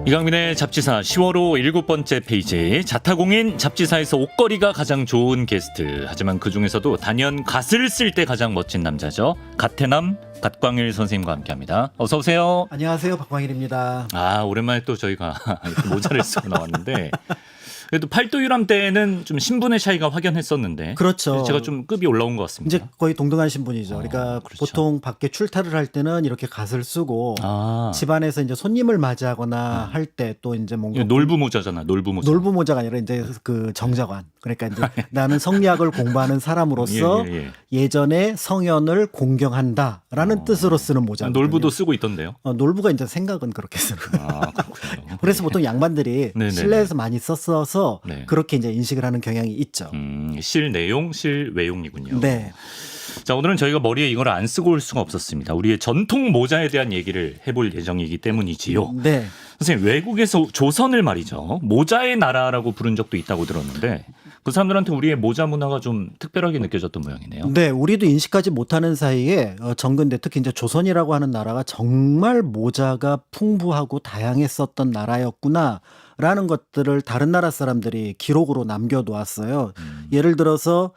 이강민의 잡지사 10월호 7번째 페이지. 자타공인 잡지사에서 옷걸이가 가장 좋은 게스트. 하지만 그중에서도 단연 갓을 쓸 때 가장 멋진 남자죠. 갓태남 갓광일 선생님과 함께합니다. 어서 오세요. 안녕하세요, 박광일입니다. 아, 오랜만에 또 저희가 모자를 쓰고 나왔는데 그래도 팔도 유람 때는 좀 신분의 차이가 확연했었는데 그렇죠. 제가 좀 급이 올라온 것 같습니다. 이제 거의 동등한 신분이죠. 그러니까 그렇죠. 보통 밖에 출타를 할 때는 이렇게 갓을 쓰고 집안에서 이제 손님을 맞이하거나 할 때 또 이제 뭔가 놀부 모자잖아. 놀부 모자. 놀부 모자가 아니라 이제 그 정자관. 그러니까 이제 나는 성리학을 공부하는 사람으로서 예전에 성현을 공경한다라는 뜻으로 쓰는 모자. 놀부도 쓰고 있던데요. 놀부가 이제 생각은 그렇게 쓰는. 그렇군요. 그래서 보통 양반들이 네네네. 실내에서 많이 썼어서 네. 그렇게 이제 인식을 하는 경향이 있죠. 실 내용, 실 외용이군요. 네. 자, 오늘은 저희가 머리에 이걸 안 쓰고 올 수가 없었습니다. 우리의 전통 모자에 대한 얘기를 해볼 예정이기 때문이지요. 네. 선생님, 외국에서 조선을 말이죠. 모자의 나라라고 부른 적도 있다고 들었는데 그 사람들한테 우리의 모자 문화가 좀 특별하게 느껴졌던 모양이네요. 네, 우리도 인식하지 못하는 사이에 정근대 특히 이제 조선이라고 하는 나라가 정말 모자가 풍부하고 다양했었던 나라였구나라는 것들을 다른 나라 사람들이 기록으로 남겨놓았어요. 예를 들어서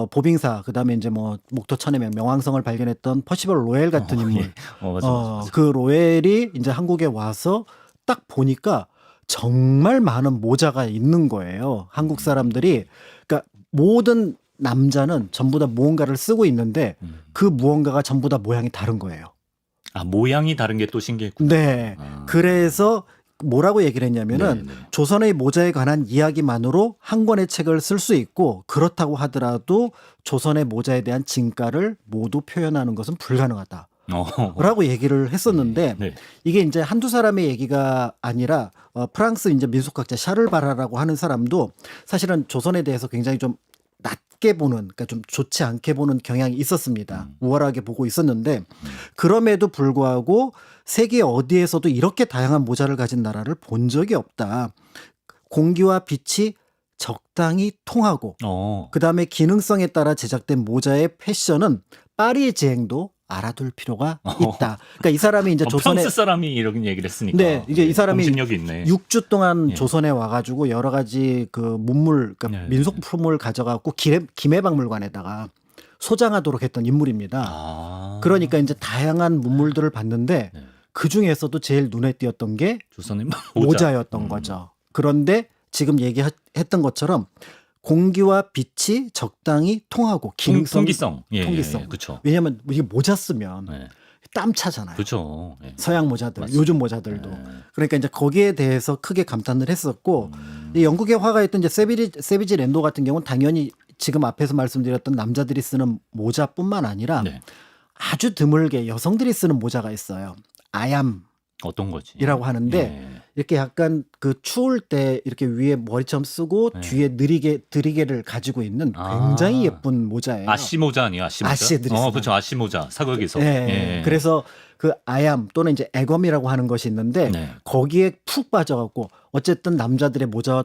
보빙사, 그다음에 이제 뭐 목토 천의 명왕성을 발견했던 퍼시벌 로엘 같은 인물, 맞아. 그 로엘이 이제 한국에 와서 딱 보니까 정말 많은 모자가 있는 거예요. 한국 사람들이. 그러니까 모든 남자는 전부 다 무언가를 쓰고 있는데 그 무언가가 전부 다 모양이 다른 거예요. 아, 모양이 다른 게 또 신기했군요. 네. 그래서 뭐라고 얘기를 했냐면은 네네. 조선의 모자에 관한 이야기만으로 한 권의 책을 쓸 수 있고 그렇다고 하더라도 조선의 모자에 대한 진가를 모두 표현하는 것은 불가능하다. 라고 얘기를 했었는데 네. 이게 이제 한두 사람의 얘기가 아니라 프랑스 이제 민속학자 샤를 바라라고 하는 사람도 사실은 조선에 대해서 굉장히 좀 낮게 보는, 그러니까 좀 좋지 않게 보는 경향이 있었습니다. 우월하게 보고 있었는데 그럼에도 불구하고 세계 어디에서도 이렇게 다양한 모자를 가진 나라를 본 적이 없다. 공기와 빛이 적당히 통하고 그다음에 기능성에 따라 제작된 모자의 패션은 파리의 지행도 알아둘 필요가 있다. 그러니까 이 사람이 이제 조선에 프랑스 사람이 이런 얘기를 했으니까. 네, 이게 이 사람이 공신력이 있네. 6주 동안 예. 조선에 와가지고 여러 가지 그 문물, 그러니까 네. 민속품을 가져가고 김해박물관에다가 소장하도록 했던 인물입니다. 그러니까 이제 다양한 문물들을 봤는데 네. 그 중에서도 제일 눈에 띄었던 게 조선의 모자였던 거죠. 그런데 지금 얘기했던 것처럼 공기와 빛이 적당히 통하고 통기성. 통기성. 그렇죠. 왜냐하면 이게 모자 쓰면 네. 땀 차잖아요. 그렇죠. 네. 서양 모자들, 맞습니다. 요즘 모자들도. 네. 그러니까 이제 거기에 대해서 크게 감탄을 했었고 이 영국의 화가였던 이제 세비지 랜도 같은 경우는 당연히 지금 앞에서 말씀드렸던 남자들이 쓰는 모자뿐만 아니라 네. 아주 드물게 여성들이 쓰는 모자가 있어요. 아얌. 어떤 거지? 이라고 하는데 예. 이렇게 약간 그 추울 때 이렇게 위에 머리처럼 쓰고 네. 뒤에 느리개를 가지고 있는 굉장히 예쁜 모자예요. 아씨 모자 아니에요? 아씨 모자. 아씨들이 쓰는. 그렇죠. 아씨 모자. 사극에서. 네. 예. 그래서 그 아얌 또는 이제 애검이라고 하는 것이 있는데 네. 거기에 푹 빠져갖고 어쨌든 남자들의 모자와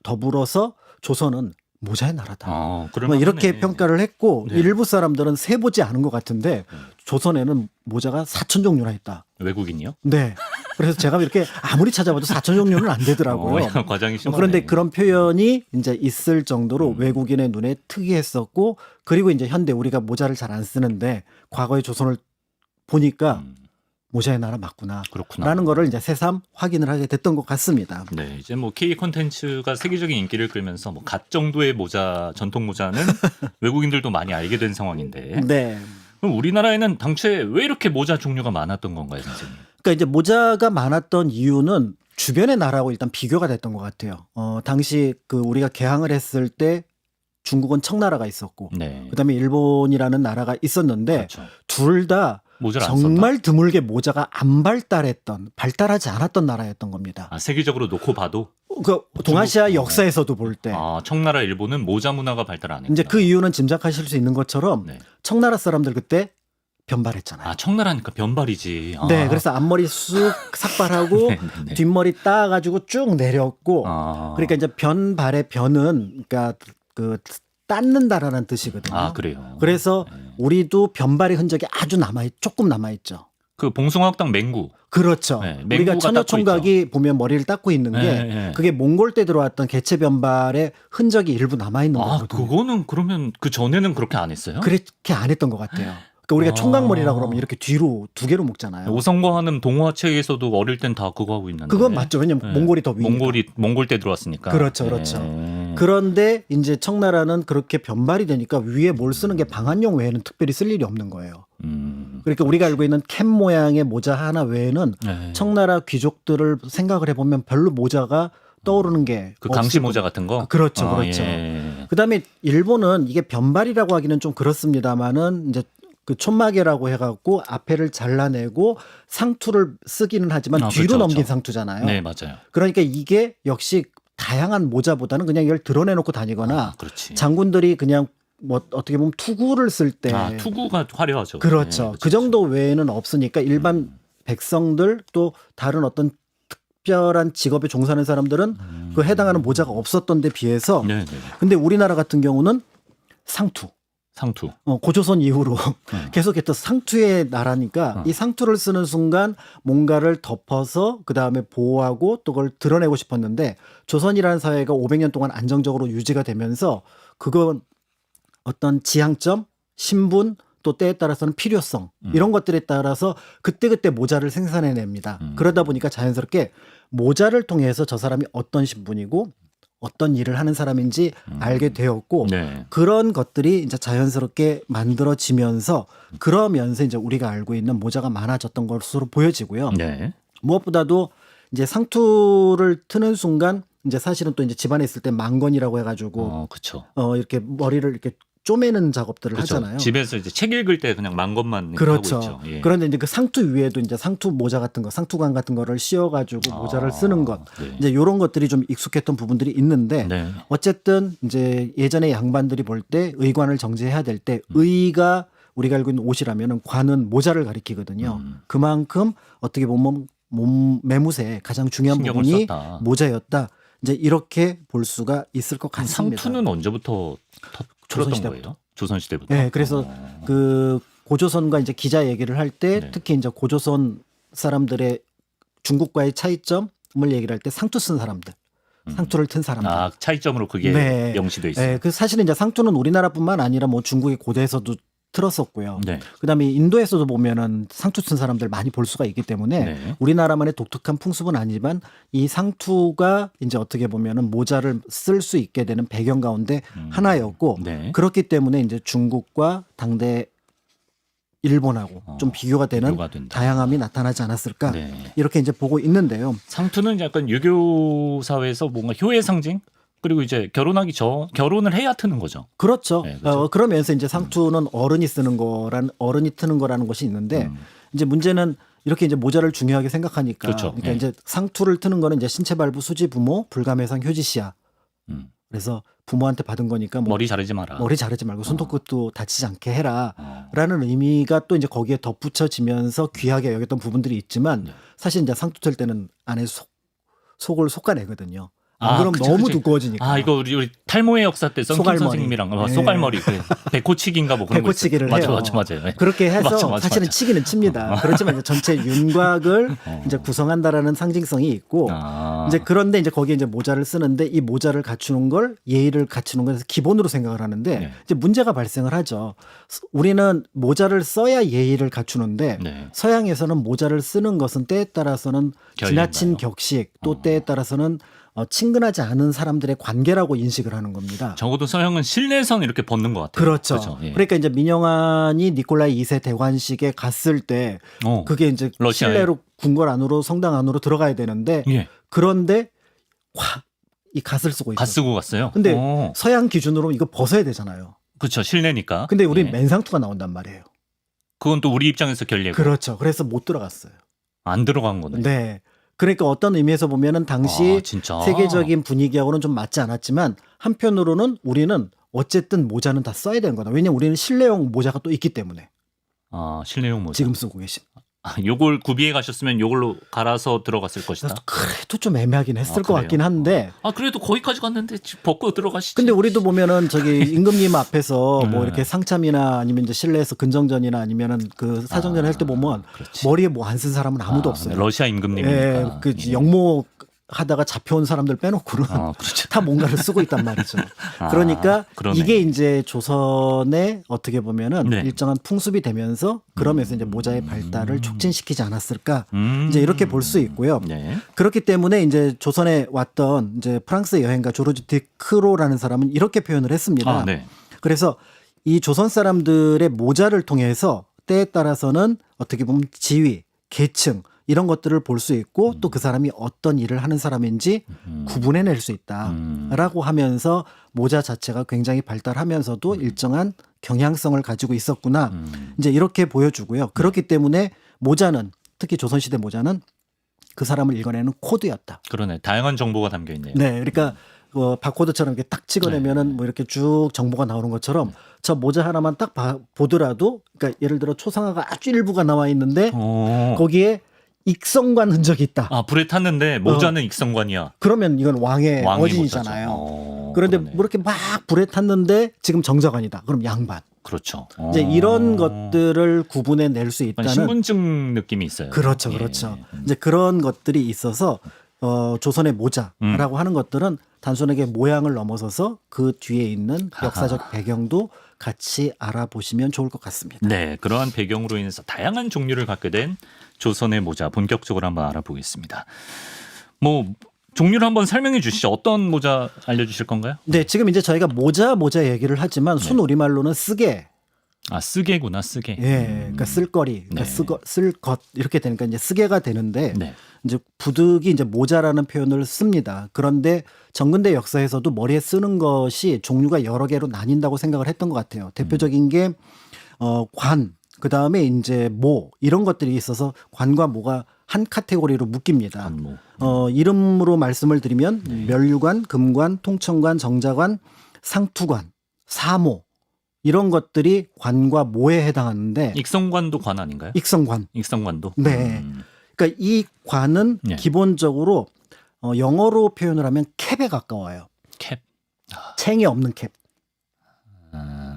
더불어서 조선은 모자의 나라다. 뭐 이렇게 그럴만하네. 평가를 했고 네. 일부 사람들은 세보지 않은 것 같은데 조선에는 모자가 4천 종류나 있다. 외국인이요? 네. 그래서 제가 이렇게 아무리 찾아봐도 4천 종류는 안 되더라고요. 과장이 심하네. 그런데 그런 표현이 이제 있을 정도로 외국인의 눈에 특이했었고 그리고 이제 현대 우리가 모자를 잘 안 쓰는데 과거의 조선을 보니까 모자의 나라 맞구나. 그렇구나. 라는 거를 이제 새삼 확인을 하게 됐던 것 같습니다. 네, 이제 뭐 K 콘텐츠가 세계적인 인기를 끌면서 뭐 갓 정도의 모자, 전통 모자는 외국인들도 많이 알게 된 상황인데. 네. 그럼 우리나라에는 당초에 왜 이렇게 모자 종류가 많았던 건가요, 선생님? 그러니까 이제 모자가 많았던 이유는 주변의 나라하고 일단 비교가 됐던 것 같아요. 당시 그 우리가 개항을 했을 때 중국은 청나라가 있었고 네. 그다음에 일본이라는 나라가 있었는데 그렇죠. 둘 다 모자를 안 정말 드물게 모자가 안 발달하지 않았던 나라였던 겁니다. 세계적으로 놓고 봐도 그 동아시아 역사에서도 볼 때 청나라 일본은 모자 문화가 발달 안 했구나. 이제 그 이유는 짐작하실 수 있는 것처럼 네. 청나라 사람들 그때 변발했잖아요. 청나라니까 변발이지. 네, 그래서 앞머리 쑥 삭발하고 네네네. 뒷머리 따가지고 쭉 내렸고 그러니까 이제 변발의 변은 그러니까 그 닦는다라는 뜻이거든요. 그래요. 그래서 우리도 변발의 흔적이 아주 조금 남아있죠. 그 봉숭아학당 맹구. 그렇죠. 네, 우리가 맹구가 처녀총각이 보면 머리를 닦고 있는 게 네, 네. 그게 몽골 때 들어왔던 개체 변발의 흔적이 일부 남아 있는 아, 거거든요. 그거는 그러면 그 전에는 그렇게 안 했어요? 그렇게 안 했던 것 같아요. 그러니까 우리가 아. 총각머리라고 그러면 이렇게 뒤로 두 개로 묶잖아요. 오성과 한음 동화책에서도 어릴 땐 다 그거 하고 있는데. 그건 맞죠. 왜냐면 네. 몽골이 더 위니까. 몽골 때 들어왔으니까. 그렇죠, 그렇죠. 그런데 이제 청나라는 그렇게 변발이 되니까 위에 뭘 쓰는 게 방한용 외에는 특별히 쓸 일이 없는 거예요. 그러니까 우리가 알고 있는 캡 모양의 모자 하나 외에는 네. 청나라 귀족들을 생각을 해보면 별로 모자가 떠오르는 게 그 없을 강시 거예요. 모자 같은 거. 그렇죠, 그렇죠. 예. 그다음에 일본은 이게 변발이라고 하기는 좀 그렇습니다만은 이제 그 촌마개라고 해갖고 앞에를 잘라내고 상투를 쓰기는 하지만 뒤로 그렇죠, 넘긴 그렇죠. 상투잖아요. 네, 맞아요. 그러니까 이게 역시 다양한 모자보다는 그냥 이걸 드러내놓고 다니거나 그렇지. 장군들이 그냥 뭐 어떻게 보면 투구를 쓸 때 투구가 화려하죠. 그렇죠. 네, 그 정도 외에는 없으니까 일반 백성들 또 다른 어떤 특별한 직업에 종사하는 사람들은 그 해당하는 모자가 없었던 데 비해서 네, 네. 근데 우리나라 같은 경우는 상투. 상투. 고조선 이후로 계속했던 상투의 나라니까 이 상투를 쓰는 순간 뭔가를 덮어서 그 다음에 보호하고 또 그걸 드러내고 싶었는데 조선이라는 사회가 500년 동안 안정적으로 유지가 되면서 그건 어떤 지향점, 신분 또 때에 따라서는 필요성 이런 것들에 따라서 그때그때 모자를 생산해냅니다. 그러다 보니까 자연스럽게 모자를 통해서 저 사람이 어떤 신분이고 어떤 일을 하는 사람인지 알게 되었고 네. 그런 것들이 이제 자연스럽게 만들어지면서 그러면서 이제 우리가 알고 있는 모자가 많아졌던 것으로 보여지고요. 네. 무엇보다도 이제 상투를 트는 순간 이제 사실은 또 이제 집안에 있을 때 망건이라고 해가지고 그렇죠. 이렇게 머리를 이렇게 쪼매는 작업들을 그렇죠. 하잖아요. 집에서 이제 책 읽을 때 그냥 만 것만 그렇죠. 하고 있죠. 예. 그런데 이제 그 상투 위에도 이제 상투 모자 같은 거, 상투관 같은 거를 씌워가지고 모자를 쓰는 것, 네. 이제 이런 것들이 좀 익숙했던 부분들이 있는데 네. 어쨌든 이제 예전에 양반들이 볼 때 의관을 정제해야 될 때 의가 우리가 알고 있는 옷이라면은 관은 모자를 가리키거든요. 그만큼 어떻게 보면 몸 매무새의 가장 중요한 신경을 부분이 썼다. 모자였다. 이제 이렇게 볼 수가 있을 것 같습니다. 상투는 언제부터 틀었던 조선시대부터. 거예요? 조선시대부터. 네, 그래서 그 고조선과 이제 기자 얘기를 할 때 네. 특히 이제 고조선 사람들의 중국과의 차이점을 얘기를 할 때 상투 쓴 사람들, 상투를 튼 사람들. 차이점으로 그게 네. 명시돼 있어요. 네, 그 사실은 이제 상투는 우리나라뿐만 아니라 뭐 중국의 고대에서도 틀었었고요. 네. 그다음에 인도에서도 보면은 상투 쓴 사람들 많이 볼 수가 있기 때문에 네. 우리나라만의 독특한 풍습은 아니지만 이 상투가 이제 어떻게 보면은 모자를 쓸 수 있게 되는 배경 가운데 하나였고 네. 그렇기 때문에 이제 중국과 당대 일본하고 좀 비교가 되는 비교가 된다. 다양함이 나타나지 않았을까 네. 이렇게 이제 보고 있는데요. 상투는 약간 유교 사회에서 뭔가 효의 상징? 그리고 이제 결혼을 해야 트는 거죠. 그렇죠. 네, 그렇죠. 그러면서 이제 상투는 어른이 쓰는 어른이 트는 거라는 것이 있는데 이제 문제는 이렇게 이제 모자를 중요하게 생각하니까 그렇죠. 그러니까 네. 이제 상투를 트는 거는 이제 신체 발부 수지 부모 불감해상 효지시야. 그래서 부모한테 받은 거니까 뭐 머리 자르지 마라. 머리 자르지 말고 손톱끝도 다치지 않게 해라라는 의미가 또 이제 거기에 덧붙여지면서 귀하게 여겼던 부분들이 있지만 사실 이제 상투 틀 때는 안에 속을 솎아내거든요. 안 그러면 그치, 너무 그치. 두꺼워지니까. 이거 우리 탈모의 역사 때 썬킴 소갈머리. 선생님이랑 네. 소갈머리 그 백호치기인가 뭐 그런 거 있어요. 백호치기를 해요. 맞아요. 네. 그렇게 해서 맞아. 사실은 치기는 칩니다. 그렇지만 이제 전체 윤곽을 이제 구성한다라는 상징성이 있고 이제 그런데 이제 거기에 이제 모자를 쓰는데 이 모자를 갖추는 걸 예의를 갖추는 걸 기본으로 생각을 하는데 네. 이제 문제가 발생을 하죠. 우리는 모자를 써야 예의를 갖추는데 네. 서양에서는 모자를 쓰는 것은 때에 따라서는 지나친 결례인가요? 격식 또 때에 따라서는 친근하지 않은 사람들의 관계라고 인식을 하는 겁니다. 적어도 서양은 실내에서는 이렇게 벗는 것 같아요. 그렇죠. 예. 그러니까 이제 민영환이 니콜라이 2세 대관식에 갔을 때 그게 이제 러시아에. 실내로 궁궐 안으로 성당 안으로 들어가야 되는데 예. 그런데 이 갓을 쓰고 갓 있어요. 쓰고 갔어요. 근데 서양 기준으로 이거 벗어야 되잖아요. 그렇죠. 실내니까. 근데 우리 예. 맨상투가 나온단 말이에요. 그건 또 우리 입장에서 결례고 그렇죠. 그래서 못 들어갔어요. 안 들어간 거네. 네. 그러니까 어떤 의미에서 보면은 당시 진짜. 세계적인 분위기하고는 좀 맞지 않았지만 한편으로는 우리는 어쨌든 모자는 다 써야 되는 거다. 왜냐면 우리는 실내용 모자가 또 있기 때문에 실내용 모자. 지금 쓰고 계신. 요걸 구비해 가셨으면 요걸로 갈아서 들어갔을 것이다. 그래도 좀 애매하긴 했을 것 그래요? 같긴 한데. 그래도 거기까지 갔는데 벗고 들어가시지. 근데 우리도 보면은 저기 임금님 앞에서 뭐 네. 이렇게 상참이나 아니면 이제 실내에서 근정전이나 아니면은 그 사정전 할 때 보면 그렇지. 머리에 뭐 안 쓴 사람은 아무도 없어요. 러시아 임금님이니까. 그 영모 하다가 잡혀온 사람들 빼놓고는 그렇죠. 다 뭔가를 쓰고 있단 말이죠. 그러니까 그러네. 이게 이제 조선의 어떻게 보면은 네. 일정한 풍습이 되면서 그러면서 이제 모자의 발달을 촉진시키지 않았을까 이제 이렇게 볼 수 있고요. 네. 그렇기 때문에 이제 조선에 왔던 이제 프랑스 여행가 조르주 디크로라는 사람은 이렇게 표현을 했습니다. 네. 그래서 이 조선 사람들의 모자를 통해서 때에 따라서는 어떻게 보면 지위, 계층 이런 것들을 볼 수 있고 또 그 사람이 어떤 일을 하는 사람인지 구분해낼 수 있다라고 하면서 모자 자체가 굉장히 발달하면서도 일정한 경향성을 가지고 있었구나. 이제 이렇게 보여주고요. 그렇기 때문에 모자는 특히 조선시대 모자는 그 사람을 읽어내는 코드였다. 그러네. 다양한 정보가 담겨 있네요. 네, 그러니까 바코드처럼 이렇게 딱 찍어내면은 뭐 이렇게 쭉 정보가 나오는 것처럼 저 모자 하나만 딱 보더라도, 그러니까 예를 들어 초상화가 아주 일부가 나와 있는데 거기에 익성관 흔적이 있다. 불에 탔는데 모자는 익성관이야. 그러면 이건 왕의 왕이 어진이잖아요. 그런데 뭐 이렇게 막 불에 탔는데 지금 정자관이다. 그럼 양반. 그렇죠. 이제 이런 것들을 구분해낼 수 있다는 신분증 느낌이 있어요. 그렇죠, 예. 그렇죠. 이제 그런 것들이 있어서 조선의 모자라고 하는 것들은 단순하게 모양을 넘어서서 그 뒤에 있는 역사적 배경도 같이 알아보시면 좋을 것 같습니다. 네, 그러한 배경으로 인해서 다양한 종류를 갖게 된 조선의 모자 본격적으로 한번 알아보겠습니다. 뭐 종류를 한번 설명해 주시죠. 어떤 모자 알려주실 건가요? 네, 지금 이제 저희가 모자 얘기를 하지만 순 우리말로는 쓰개. 쓰개구나, 쓰개. 예, 그러니까 쓸거리, 그러니까 쓸 것 이렇게 되니까 이제 쓰개가 되는데 이제 부득이 이제 모자라는 표현을 씁니다. 그런데 정근대 역사에서도 머리에 쓰는 것이 종류가 여러 개로 나뉜다고 생각을 했던 것 같아요. 대표적인 게 관, 그 다음에 이제 모 이런 것들이 있어서 관과 모가 한 카테고리로 묶입니다. 이름으로 말씀을 드리면 멸류관, 금관, 통천관, 정자관, 상투관, 사모 이런 것들이 관과 모에 해당하는데 익성관도 관 아닌가요? 익성관도. 네. 음. 그러니까 이 관은 기본적으로 영어로 표현을 하면 캡에 가까워요. 캡. 챙이 없는 캡.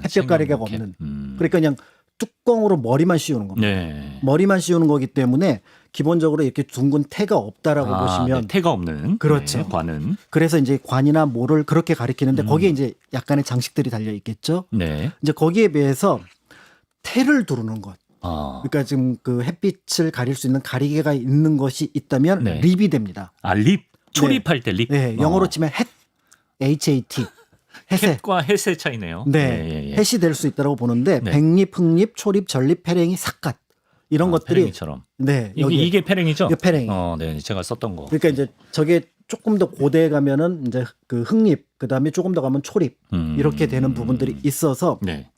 햇볕 가리개가 없는. 그러니까 그냥 뚜껑으로 머리만 씌우는 겁니다. 네. 머리만 씌우는 거기 때문에 기본적으로 이렇게 둥근 태가 없다라고 보시면 네, 태가 없는 그렇죠. 관은. 그래서 이제 관이나 모를 그렇게 가리키는데 거기에 이제 약간의 장식들이 달려 있겠죠. 네. 이제 거기에 비해서 태를 두르는 것. 아. 그러니까 지금 그 햇빛을 가릴 수 있는 가리개가 있는 것이 있다면 네. 립이 됩니다. 립. 초립할 때 립. 네, 영어로 치면 햇, HAT. 해세. 햇과 해세 차이네요. 네, 햇이 될 수 있다고 보는데 네. 백립, 흑립, 초립, 전립, 패랭이, 삿갓 이런 것들이 페랭이처럼. 네, 이게 페랭이죠? 이게 페랭이. 네, 제가 썼던 거. 그러니까 이제 저게 조금 더 고대에 가면은 이제 그 흑립, 그다음에 조금 더 가면 초립 이렇게 되는 부분들이 있어서 네.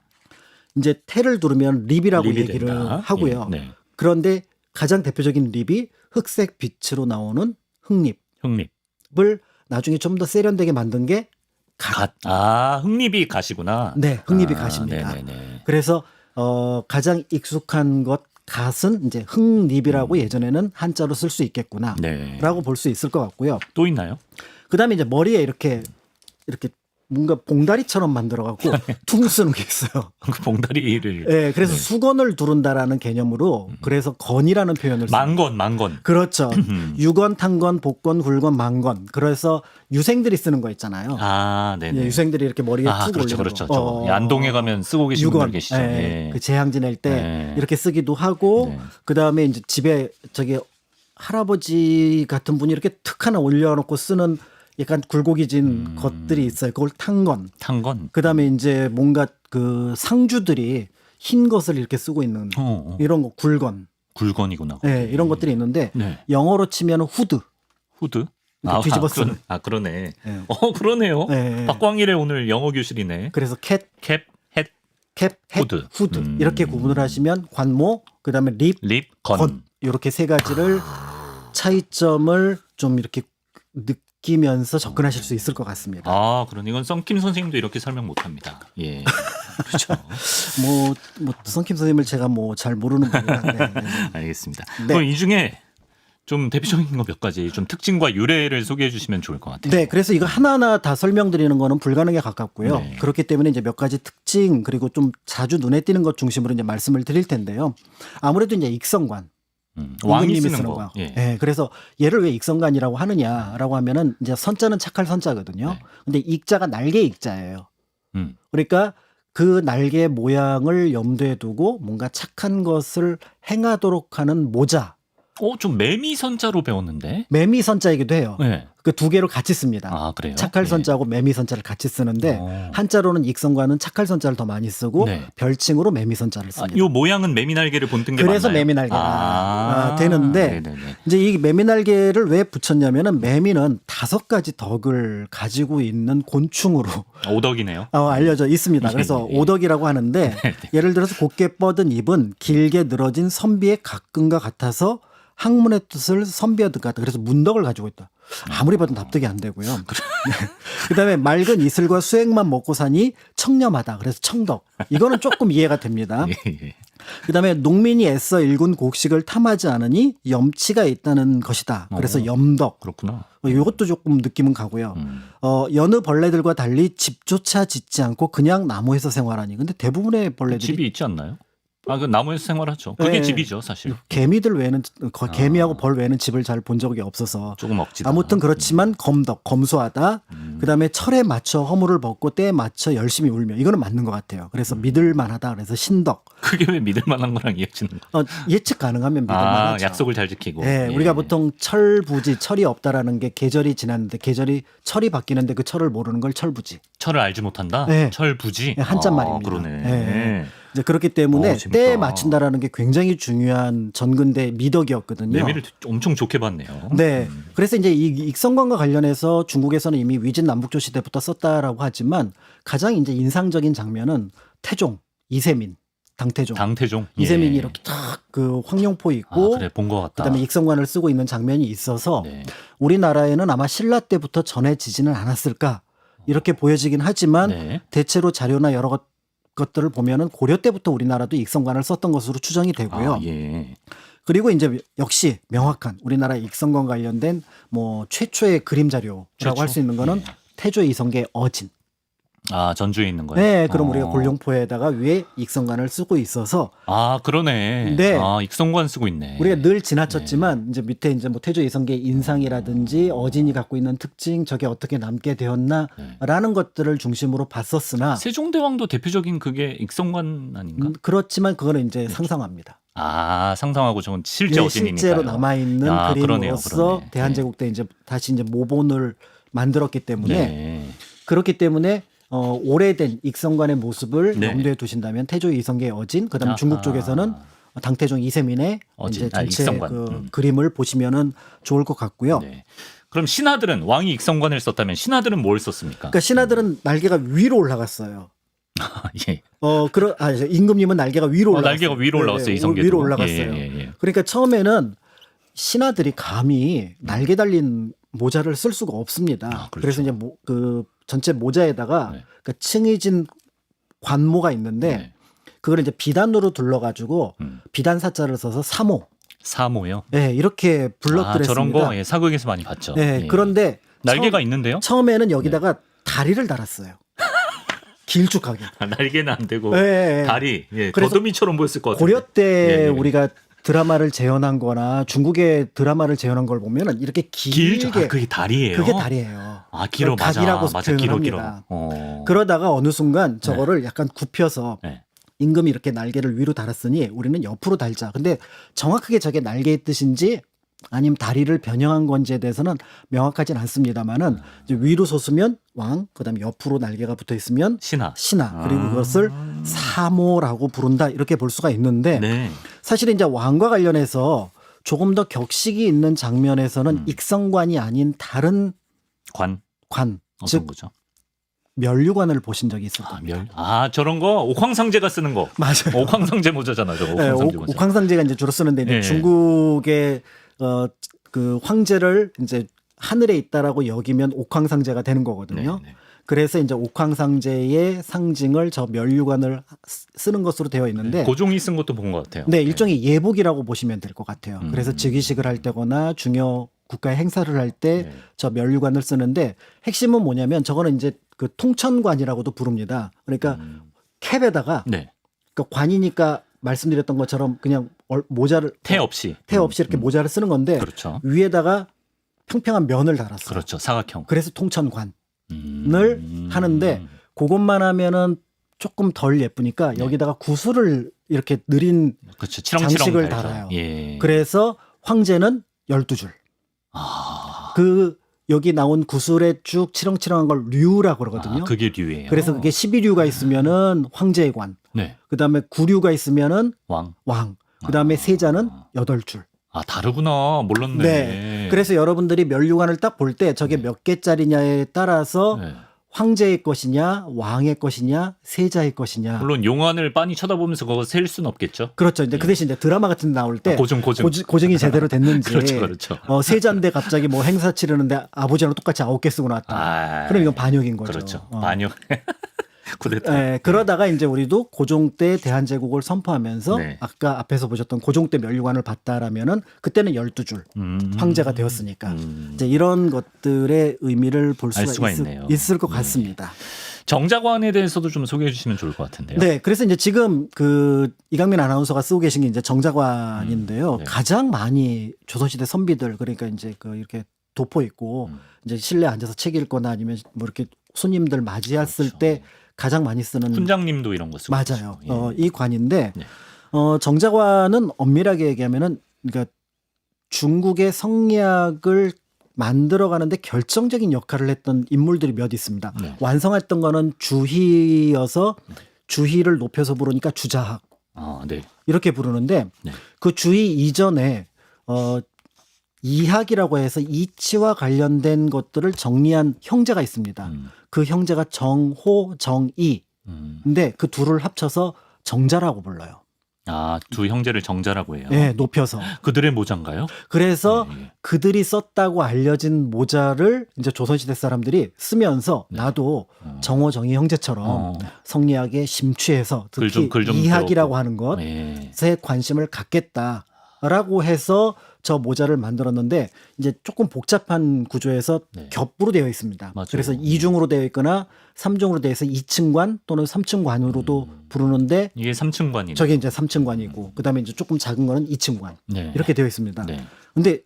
이제 태를 두르면 립이라고 립이 얘기를 된다. 하고요. 네. 그런데 가장 대표적인 립이 흑색 빛으로 나오는 흑립을 흑립. 나중에 좀 더 세련되게 만든 게 갓. 흑립이 갓이구나. 네, 흑립이 갓입니다. 네네네. 그래서 가장 익숙한 것 갓은 이제 흑립이라고 예전에는 한자로 쓸 수 있겠구나라고 네. 볼 수 있을 것 같고요. 또 있나요? 그다음에 이제 머리에 이렇게 뭔가 봉다리처럼 만들어 갖고 퉁 쓰는 게 있어요. 그 봉다리를. 네, 그래서 수건을 두른다라는 개념으로 그래서 건이라는 표현을 씁니다. 망건. 그렇죠. 유건, 탄건, 복건, 굴건, 망건. 그래서 유생들이 쓰는 거 있잖아요. 네네. 예, 유생들이 이렇게 머리에 툭 그렇죠, 올리는 그렇죠. 거. 안동에 가면 쓰고 계신 분들 계시죠. 예. 그 제향 지낼 때 네. 이렇게 쓰기도 하고 네. 그다음에 이제 집에 할아버지 같은 분이 이렇게 툭 하나 올려놓고 쓰는 약간 굴곡이진 것들이 있어요. 그걸 탄건. 그다음에 이제 뭔가 그 상주들이 흰 것을 이렇게 쓰고 있는 이런 거 굴건. 굴건이구나. 네, 이런 것들이 있는데 네. 영어로 치면 후드. 뒤집어 쓰는. 그러네. 네. 그러네요. 네. 박광일의 오늘 영어 교실이네. 그래서 캡, 햇, 후드 이렇게 구분을 하시면 관모, 그다음에 립, 건 이렇게 세 가지를 차이점을 좀 이렇게 느끼면서 접근하실 수 있을 것 같습니다. 그러네. 이건 썬킴 선생님도 이렇게 설명 못합니다. 예. 그렇죠. 뭐 성킴 선생님을 제가 뭐 잘 모르는 분인데. 네. 알겠습니다. 네. 그럼 이 중에 좀 대표적인 거 몇 가지 좀 특징과 유래를 소개해 주시면 좋을 것 같아요. 네, 그래서 이거 하나하나 다 설명드리는 거는 불가능에 가깝고요. 네. 그렇기 때문에 이제 몇 가지 특징 그리고 좀 자주 눈에 띄는 것 중심으로 이제 말씀을 드릴 텐데요. 아무래도 이제 익성관. 왕이 임금님이 쓰는 거. 예. 네, 그래서 얘를 왜 익성관이라고 하느냐라고 하면은 이제 선자는 착할 선자거든요. 네. 근데 익자가 날개 익자예요. 음. 그러니까 그 날개 모양을 염두에 두고 뭔가 착한 것을 행하도록 하는 모자. 좀 매미 선자로 배웠는데. 매미 선자이기도 해요. 네. 그 두 개를 같이 씁니다. 아, 그래요? 착할 네. 선자하고 매미 선자를 같이 쓰는데 한자로는 익성과는 착할 선자를 더 많이 쓰고 네. 별칭으로 매미 선자를 아, 씁니다. 요 모양은 매미 날개를 본뜬 게 그래서 맞나요? 매미 날개가 되는데 네네네. 이제 이 매미 날개를 왜 붙였냐면은 매미는 5가지 덕을 가지고 있는 곤충으로 오덕이네요. 알려져 있습니다. 그래서 예. 오덕이라고 하는데 예를 들어서 곧게 뻗은 입은 길게 늘어진 선비의 각근과 같아서 학문의 뜻을 선비하듯 같다. 그래서 문덕을 가지고 있다. 아무리 봐도 납득이 안 되고요. 그다음에 맑은 이슬과 수액만 먹고 사니 청렴하다. 그래서 청덕. 이거는 조금 이해가 됩니다. 예. 그다음에 농민이 애써 일군 곡식을 탐하지 않으니 염치가 있다는 것이다. 그래서 염덕. 그렇구나. 이것도 조금 느낌은 가고요. 여느 벌레들과 달리 집조차 짓지 않고 그냥 나무에서 생활하니. 근데 대부분의 벌레들이 집이 있지 않나요? 그 나무에서 생활하죠. 그게 네. 집이죠, 사실. 개미들 외에는 개미하고 벌 외에는 집을 잘 본 적이 없어서 조금 억지다. 아무튼 그렇지만 검덕, 검소하다. 그다음에 철에 맞춰 허물을 벗고 때에 맞춰 열심히 울며 이거는 맞는 것 같아요. 그래서 믿을만하다. 그래서 신덕. 그게 왜 믿을 만한 거랑 이어지는 거? 예측 가능하면 믿을만하죠. 약속을 잘 지키고. 네, 우리가 보통 철부지, 철이 없다라는 게 계절이 지났는데 철이 바뀌는데 그 철을 모르는 걸 철부지. 철을 알지 못한다? 네. 철부지? 네, 한자 말입니다. 그러네. 네. 이제 그렇기 때문에 재밌다. 때에 맞춘다라는 게 굉장히 중요한 전근대 미덕이었거든요. 매미를 엄청 좋게 봤네요. 네. 그래서 이제 이 익성관과 관련해서 중국에서는 이미 위진 남북조 시대부터 썼다라고 하지만 가장 이제 인상적인 장면은 태종, 이세민, 당태종. 이세민이 예. 이렇게 딱 그 황룡포 있고 그래, 본 것 같다. 그다음에 익성관을 쓰고 있는 장면이 있어서 네. 우리나라에는 아마 신라 때부터 전해지지는 않았을까 이렇게 보여지긴 하지만 네. 대체로 자료나 여러 것들을 보면은 고려 때부터 우리나라도 익성관을 썼던 것으로 추정이 되고요. 예. 그리고 이제 역시 명확한 우리나라 익성관 관련된 뭐 최초의 그림 자료라고 할 수 있는 거는 예. 태조 이성계 어진. 전주에 있는 거예요? 네, 그럼 우리가 골룡포에다가 위에 익성관을 쓰고 있어서 그러네. 네. 익성관 쓰고 있네. 우리가 늘 지나쳤지만 이제 밑에 이제 뭐 태조 이성계 인상이라든지 어진이 갖고 있는 특징 저게 어떻게 남게 되었나라는 것들을 중심으로 봤었으나 세종대왕도 대표적인 그게 익성관 아닌가? 그렇지만 그거는 이제 상상합니다. 상상하고 저건 실제 어진이니까요. 실제로 남아 있는 그림으로서 그러네. 대한제국 때 이제 다시 이제 모본을 만들었기 때문에 네. 그렇기 때문에 오래된 익성관의 모습을 네. 염두에 두신다면 태조 이성계의 어진, 그다음 중국 쪽에서는 당태종 이세민의 어진, 이제 전체 익성관. 그 그림을 보시면은 좋을 것 같고요. 네. 그럼 신하들은 왕이 익성관을 썼다면 신하들은 뭘 썼습니까? 그러니까 신하들은 날개가 위로 올라갔어요. 예. 임금님은 날개가 위로 올라갔어요. 날개가 위로 올라갔어요. 이성계도. 위로 올라갔어요. 예. 그러니까 처음에는 신하들이 감히 날개 달린 모자를 쓸 수가 없습니다. 그렇죠. 그래서 이제 그 전체 모자에다가 네. 그 층이진 관모가 있는데 네. 그걸 이제 비단으로 둘러가지고 비단 사자를 써서 사모요. 네, 이렇게 불렀더랬습니다. 저런 거 사극에서 많이 봤죠. 네, 예. 그런데 날개가 있는데요? 처음에는 여기다가 다리를 달았어요. 길쭉하게. 날개는 안 되고 네. 다리 그래서 더듬이처럼 보였을 것 같아요. 고려 때 우리가 드라마를 재현한 거나 중국의 드라마를 재현한 걸 보면은 이렇게 길게 그게 다리예요. 그게 다리예요. 길어 그걸 각이라고 맞아 길어. 표현합니다. 그러다가 어느 순간 저거를 약간 굽혀서 네. 임금이 이렇게 날개를 위로 달았으니 우리는 옆으로 달자. 근데 정확하게 저게 날개의 뜻인지 아니면 다리를 변형한 건지에 대해서는 명확하진 않습니다만은 이제 위로 솟으면 왕, 그다음에 옆으로 날개가 붙어 있으면 신하. 그리고 그것을 사모라고 부른다 이렇게 볼 수가 있는데 네. 사실은 이제 왕과 관련해서 조금 더 격식이 있는 장면에서는 익성관이 아닌 다른 관 어떤 즉 거죠? 면류관을 보신 적이 있을 겁니다. 저런 거 옥황상제가 쓰는 거. 맞아요. 옥황상제 모자잖아. 저거 네, 옥황상제 모자. 옥황상제가 이제 주로 쓰는데 이제 네. 중국의 그 황제를 이제 하늘에 있다라고 여기면 옥황상제가 되는 거거든요. 네. 그래서 이제 옥황상제의 상징을 저 면류관을 쓰는 것으로 되어 있는데 고종이 쓴 것도 본 것 같아요. 네, 일종의 예복이라고 보시면 될 것 같아요. 그래서 음. 즉위식을 할 때거나 중요 국가 행사를 할 때 네. 저 면류관을 쓰는데 핵심은 뭐냐면 저거는 이제 그 통천관이라고도 부릅니다. 그러니까 캡에다가 네. 그러니까 관이니까 말씀드렸던 것처럼 그냥 모자를 태 없이. 태 없이 이렇게 모자를 쓰는 건데 그렇죠. 위에다가 평평한 면을 달았어요. 그렇죠. 사각형. 그래서 통천관을 음. 하는데 그것만 하면은 조금 덜 예쁘니까 네. 여기다가 구슬을 이렇게 느린 그렇죠. 치렁치렁 장식을 달죠. 달아요. 예. 그래서 황제는 12줄. 아. 그 여기 나온 구슬에 쭉 치렁치렁한 걸 류라고 그러거든요. 아, 그게 류예요. 그래서 그게 12류가 있으면은 황제의 관. 네. 그다음에 9류가 있으면은 왕. 왕. 그다음에 세자는 8줄. 아, 다르구나. 몰랐네. 네. 그래서 여러분들이 면류관을 딱 볼 때 저게 몇 개짜리냐에 따라서 네. 황제의 것이냐, 왕의 것이냐, 세자의 것이냐. 물론 용안을 빤히 쳐다보면서 그거 셀 수는 없겠죠. 그렇죠. 이제 그 대신 이제 드라마 같은 데 나올 때 고증. 고증이 제대로 됐는지. 그렇죠. 세자인데 갑자기 뭐 행사 치르는데 아버지랑 똑같이 9개 쓰고 나왔다. 아, 그럼 이건 반역인 거죠. 그렇죠. 반역. 쿠데타. 네, 그러다가 이제 우리도 고종 때 대한제국을 선포하면서 네. 아까 앞에서 보셨던 고종 때 면류관을 봤다라면은 그때는 12줄 황제가 되었으니까 이제 이런 것들의 의미를 볼 알 수가 수가 있네요. 있을 것 네. 같습니다. 정자관에 대해서도 좀 소개해 주시면 좋을 것 같은데요. 네, 그래서 이제 지금 그 이강민 아나운서가 쓰고 계신 게 이제 정자관인데요. 네. 가장 많이 조선시대 선비들 그러니까 이제 그 이렇게 도포 있고 이제 실내 앉아서 책 읽거나 아니면 뭐 이렇게 손님들 맞이했을 그렇죠. 때 가장 많이 쓰는 훈장님도 이런 거 쓰고 맞아요. 계시고. 예. 이 관인데 네. 정자관은 엄밀하게 얘기하면은 그러니까 중국의 성리학을 만들어가는데 결정적인 역할을 했던 인물들이 몇 있습니다. 네. 완성했던 거는 주희여서 주희를 높여서 부르니까 주자학 아, 네. 이렇게 부르는데 네. 그 주희 이전에 이학이라고 해서 이치와 관련된 것들을 정리한 형제가 있습니다. 그 형제가 정호, 정이. 근데 그 둘을 합쳐서 정자라고 불러요. 아, 두 형제를 정자라고 해요. 예, 높여서. 그들의 모자인가요? 그래서 예. 그들이 썼다고 알려진 모자를 이제 조선시대 사람들이 쓰면서 나도 정호, 정이 형제처럼 어. 성리학에 심취해서 특히 글좀 이학이라고 배웠고. 하는 것에 예. 관심을 갖겠다라고 해서 저 모자를 만들었는데 이제 조금 복잡한 구조에서 네. 겹부로 되어 있습니다. 맞아요. 그래서 2중으로 되어 있거나 3중으로 되어 있어 2층관 또는 3층관으로도 부르는데 이게 3층관이네. 저게 이제 3층관이고 그다음에 이제 조금 작은 거는 2층관 네. 이렇게 되어 있습니다. 네. 근데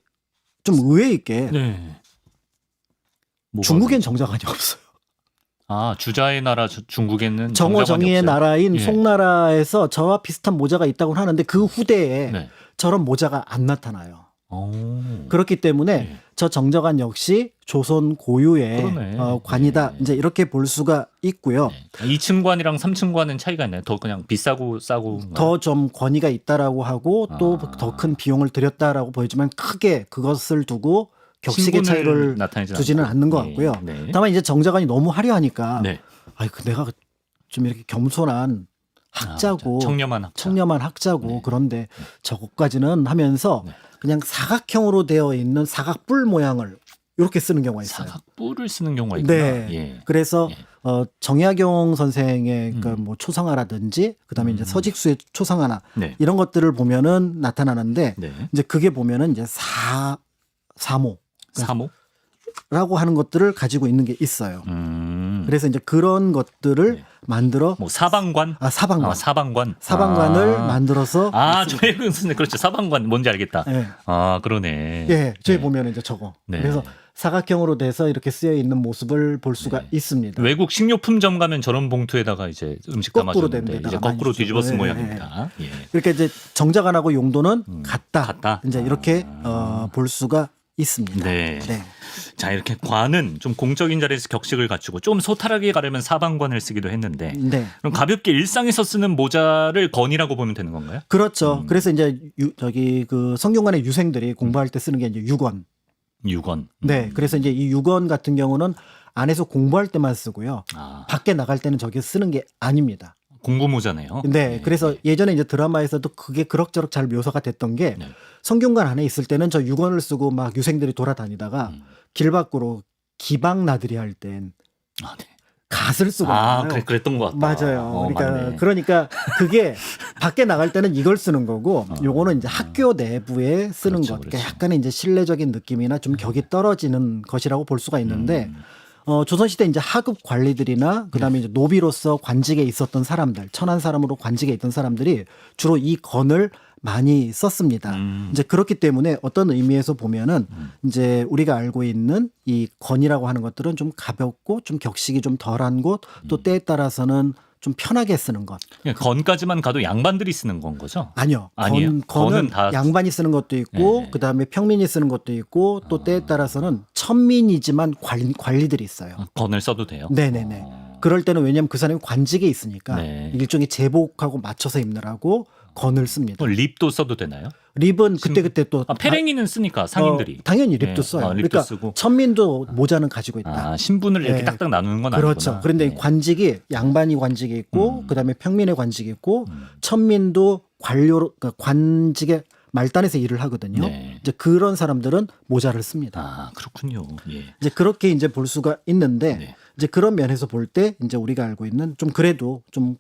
좀 의외 있게 네. 뭐가 중국엔 그러죠? 정자관이 없어요. 아, 주자의 나라 중국에는 정호 정자관이 정의의 없어요? 나라인 예. 송나라에서 저와 비슷한 모자가 있다고 하는데 그 후대에 네. 저런 모자가 안 나타나요. 오. 그렇기 때문에 예. 저 정자관 역시 조선 고유의 그러네. 관이다. 예. 이제 이렇게 볼 수가 있고요. 네. 2층관이랑 3층관은 차이가 있나요? 더 그냥 비싸고 싸고 더 좀 권위가 있다라고 하고 또 아. 더 큰 비용을 들였다라고 보이지만 크게 그것을 두고 격식의 신분을 차이를 나타내지 두지는 않고. 않는 것 예. 같고요. 네. 다만 이제 정자관이 너무 화려하니까 네. 아이 그 내가 좀 이렇게 겸손한 학자고 청렴한 학자. 청렴한 학자고 네. 그런데 저것까지는 하면서 네. 그냥 사각형으로 되어 있는 사각뿔 모양을 이렇게 쓰는 경우가 있어요. 사각뿔을 쓰는 경우가 있구나. 네. 예. 그래서 예. 정약용 선생의 그뭐 초상화라든지 그다음에 이제 서직수의 초상화나 네. 이런 것들을 보면은 나타나는데 네. 이제 그게 보면은 이제 사모라고 사모? 하는 것들을 가지고 있는 게 있어요. 그래서 그래서 이제 그런 것들을 네. 만들어 뭐 사방관? 사방관 사방관. 사방관을 아. 만들어서 저희 선생 그렇죠. 사방관 뭔지 알겠다. 예. 아, 그러네. 예, 저기 네. 보면 이제 저거. 네. 그래서 사각형으로 돼서 이렇게 쓰여 있는 모습을 볼 수가 네. 있습니다. 외국 식료품점 가면 저런 봉투에다가 이제 음식 거꾸로 담아주는데 된 이제 데다가 거꾸로 많이 주죠. 뒤집어 쓴 예, 모양입니다. 예. 그러니까 이제 정자관하고 용도는 같다. 같다. 이제 이렇게 볼 수가 있습니다. 네. 네. 자, 이렇게 관은 좀 공적인 자리에서 격식을 갖추고 좀 소탈하게 가려면 사방관을 쓰기도 했는데 네. 그럼 가볍게 일상에서 쓰는 모자를 건이라고 보면 되는 건가요? 그렇죠. 그래서 이제 저기 그 성균관의 유생들이 공부할 때 쓰는 게 이제 유건. 유건. 네. 그래서 이제 이 유건 같은 경우는 안에서 공부할 때만 쓰고요. 아, 밖에 나갈 때는 저게 쓰는 게 아닙니다. 공부 모자네요. 네, 그래서 예전에 이제 드라마에서도 그게 그럭저럭 잘 묘사가 됐던 게 네. 성균관 안에 있을 때는 저 유건을 쓰고 막 유생들이 돌아다니다가 길 밖으로 기방 나들이 할 땐 아, 네. 갓을 쓰고 아, 있잖아요. 그랬던 것 같다. 맞아요. 맞네. 그러니까 그게 밖에 나갈 때는 이걸 쓰는 거고, 요거는 이제 학교 내부에 쓰는 그렇죠, 것. 그렇죠. 그러니까 약간의 이제 신뢰적인 느낌이나 좀 격이 떨어지는 것이라고 볼 수가 있는데, 조선시대 이제 하급 관리들이나 그다음에 이제 노비로서 관직에 있었던 사람들, 천한 사람으로 관직에 있던 사람들이 주로 이 건을 많이 썼습니다. 이제 그렇기 때문에 어떤 의미에서 보면은 이제 우리가 알고 있는 이 건이라고 하는 것들은 좀 가볍고 좀 격식이 좀 덜한 곳, 또 때에 따라서는 좀 편하게 쓰는 것. 그냥 건까지만 가도 양반들이 쓰는 건 거죠? 아니요. 아니에요? 건은 건은 다- 양반이 쓰는 것도 있고, 네. 그다음에 평민이 쓰는 것도 있고, 또 때에 따라서는 천민이지만 관리들이 있어요. 건을 써도 돼요? 네네네. 그럴 때는 왜냐하면 그 사람이 관직에 있으니까 네. 일종의 제복하고 맞춰서 입느라고 건을 씁니다. 립도 써도 되나요? 립은 그때그때 또 페랭이는 쓰니까 상인들이. 당연히 립도 네. 써요. 립도 그러니까 쓰고. 천민도 모자는 가지고 있다. 신분을 이렇게 네. 딱딱 나누는 건 그렇죠. 아니구나. 그런데 네. 관직이 양반이 관직이 있고 그다음에 평민의 관직이 있고 천민도 관료로 그러니까 관직의 말단에서 일을 하거든요. 네. 이제 그런 사람들은 모자를 씁니다. 아, 그렇군요. 예. 이제 그렇게 이제 볼 수가 있는데 네. 이제 그런 면에서 볼 때 이제 우리가 알고 있는 좀 그래도 좀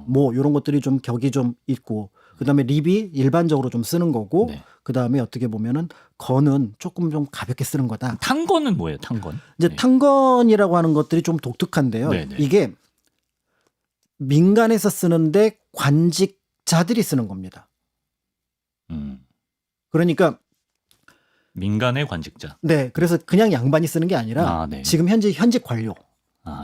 뭐 이런 것들이 좀 격이 좀 있고 그다음에 립이 일반적으로 좀 쓰는 거고 네. 그다음에 어떻게 보면은 건은 조금 좀 가볍게 쓰는 거다. 탄건은 뭐예요? 탄건? 이제 네. 탄건이라고 하는 것들이 좀 독특한데요. 네네. 이게 민간에서 쓰는데 관직자들이 쓰는 겁니다. 음. 그러니까 민간의 관직자. 네, 그래서 그냥 양반이 쓰는 게 아니라 네. 지금 현직 관료,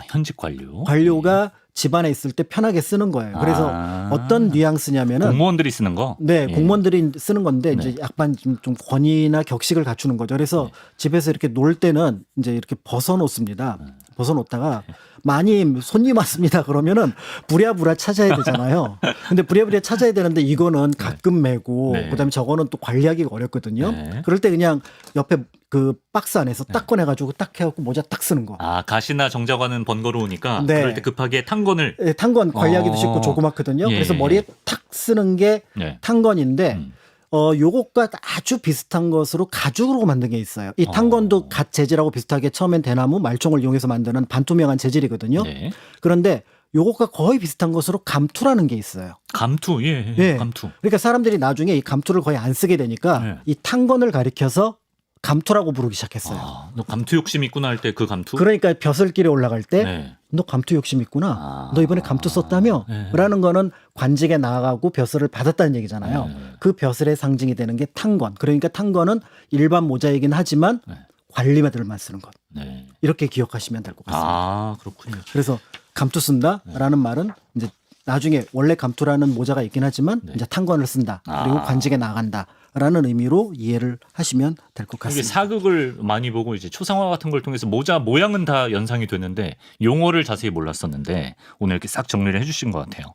현직 관료. 관료가 집안에 있을 때 편하게 쓰는 거예요. 그래서 어떤 뉘앙스냐면은 공무원들이 쓰는 거. 네, 예. 공무원들이 쓰는 건데 네. 이제 약간 좀 권위나 격식을 갖추는 거죠. 그래서 네. 집에서 이렇게 놀 때는 이제 이렇게 벗어놓습니다. 벗어놓다가 많이 손님 왔습니다. 그러면은 부랴부랴 찾아야 되잖아요. 근데 부랴부랴 찾아야 되는데 이거는 가끔 메고 네. 그다음에 저거는 또 관리하기가 어렵거든요. 네. 그럴 때 그냥 옆에 그 박스 안에서 딱 꺼내가지고 딱 해갖고 모자 딱 쓰는 거. 가시나 정자관은 번거로우니까 네. 그럴 때 급하게 탄건을. 예, 탄건 관리하기도 쉽고 조그맣거든요. 예, 그래서 예, 머리에 탁 쓰는 게 네. 탄건인데 요것과 아주 비슷한 것으로 가죽으로 만든 게 있어요. 이 탄건도 갓 재질하고 비슷하게 처음엔 대나무 말총을 이용해서 만드는 반투명한 재질이거든요. 네. 그런데 요것과 거의 비슷한 것으로 감투라는 게 있어요. 감투. 예. 예. 감투. 그러니까 사람들이 나중에 이 감투를 거의 안 쓰게 되니까 네. 이 탄건을 가리켜서 감투라고 부르기 시작했어요. 너 감투 욕심 있구나 할 때 그 감투. 그러니까 벼슬길에 올라갈 때 네. 너 감투 욕심 있구나. 너 이번에 감투 썼다며? 네. 라는 거는 관직에 나아가고 벼슬을 받았다는 얘기잖아요. 네. 그 벼슬의 상징이 되는 게 탄건. 그러니까 탄건은 일반 모자이긴 하지만 네. 관리마들만 쓰는 것. 네. 이렇게 기억하시면 될 것 같습니다. 그렇군요. 그래서 감투 쓴다라는 말은 이제 나중에 원래 감투라는 모자가 있긴 하지만 이제 탄건을 쓴다. 그리고 관직에 나간다라는 의미로 이해를 하시면 될 것 이게 같습니다. 사극을 많이 보고 이제 초상화 같은 걸 통해서 모자 모양은 다 연상이 되는데 용어를 자세히 몰랐었는데 오늘 이렇게 싹 정리를 해주신 것 같아요.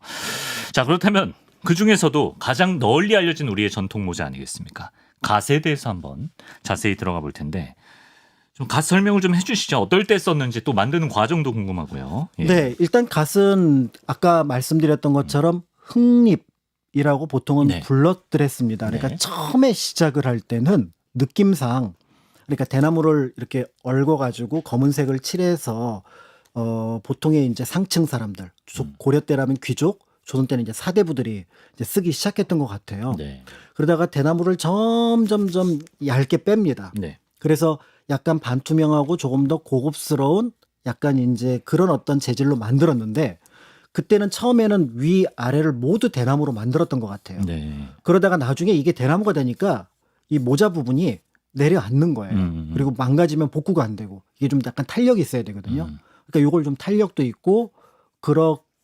자, 그렇다면 그 중에서도 가장 널리 알려진 우리의 전통 모자 아니겠습니까? 갓에 대해서 한번 자세히 들어가 볼 텐데 좀 갓 설명을 좀 해주시죠. 어떨 때 썼는지 또 만드는 과정도 궁금하고요. 예. 네, 일단 갓은 아까 말씀드렸던 것처럼 흙잎이라고 보통은 네. 불렀더랬습니다. 그러니까 네. 처음에 시작을 할 때는 느낌상 그러니까 대나무를 이렇게 얽어가지고 검은색을 칠해서 보통의 이제 상층 사람들, 고려 때라면 귀족, 조선 때는 이제 사대부들이 이제 쓰기 시작했던 것 같아요. 네. 그러다가 대나무를 점점점 얇게 뺍니다. 네. 그래서 약간 반투명하고 조금 더 고급스러운 약간 이제 그런 어떤 재질로 만들었는데 그때는 처음에는 위 아래를 모두 대나무로 만들었던 것 같아요. 네. 그러다가 나중에 이게 대나무가 되니까 이 모자 부분이 내려앉는 거예요. 그리고 망가지면 복구가 안 되고 이게 좀 약간 탄력이 있어야 되거든요. 그러니까 요걸 좀 탄력도 있고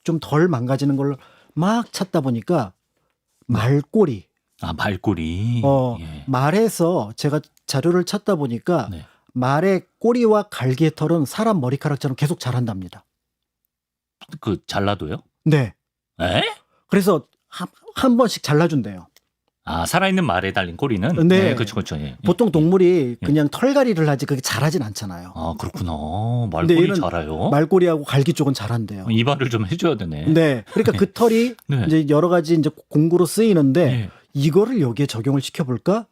좀 덜 망가지는 걸 막 찾다 보니까 말꼬리. 말꼬리. 예. 말에서 제가 자료를 찾다 보니까 네. 말의 꼬리와 갈기의 털은 사람 머리카락처럼 계속 자란답니다. 잘라도요? 네. 에? 그래서 한 번씩 잘라준대요. 살아있는 말에 달린 꼬리는? 네. 그렇죠. 예. 보통 동물이 그냥 털갈이를 하지 그게 자라진 않잖아요. 그렇구나. 근데 말꼬리 얘는 자라요? 말꼬리하고 갈기 쪽은 자란대요. 이발을 좀 해줘야 되네. 네. 그러니까 그 털이 네. 이제 여러 가지 이제 공구로 쓰이는데 네. 이거를 여기에 적용을 시켜볼까?